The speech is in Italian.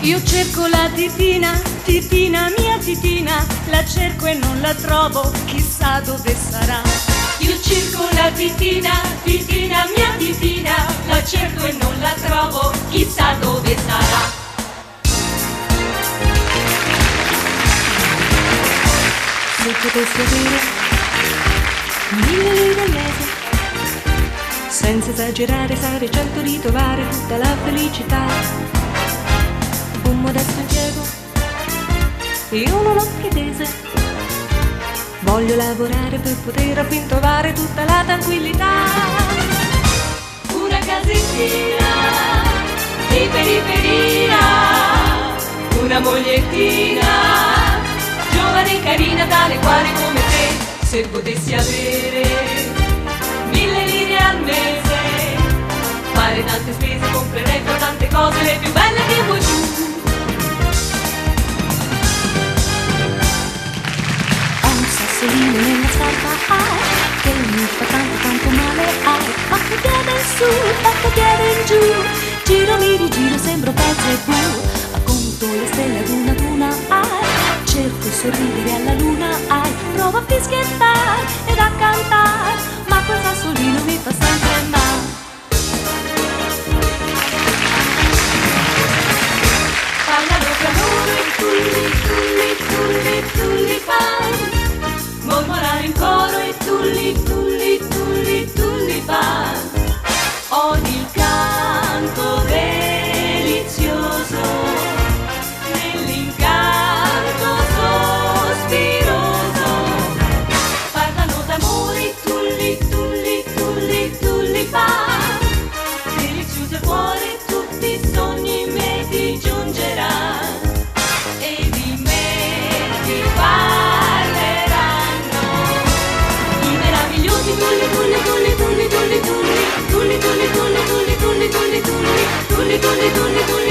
Io cerco la titina, titina, mia titina, la cerco e non la trovo, chissà dove sarà. Io cerco la titina, titina, mia titina, la cerco e non la trovo, chissà dove sarà. Se potessi avere 1000 lire al mese, senza esagerare sarei certo di trovare tutta la felicità. Un modesto impiego, io non ho pretese, voglio lavorare per poter a fin trovare tutta la tranquillità. Una casettina di periferia, una mogliettina, giovane e carina, tale quale come te. Se potessi avere 1000 lire al mese, fare tante spese, comprerei per tante cose, le più belle che vuoi tu. Sassolino nella scarpa hai, che mi fa tanto tanto male hai. Fatto piede in su, fatto piede in giù, giro mi rigiro, sembro pezzo e bu. Conto le stelle ad una hai, cerco di sorridere alla luna hai. Provo a fischiettare ed a cantare, ma quel sassolino mi fa sempre male. Parlano tra loro e tulipan, mormorare in coro e tulipan. Ogni il canto delizioso, nell'incanto sospiroso. Parlano d'amore tulipan, delizioso cuore, tutti i sogni me ti giungeranno. E di me ti parleranno i meravigliosi tulli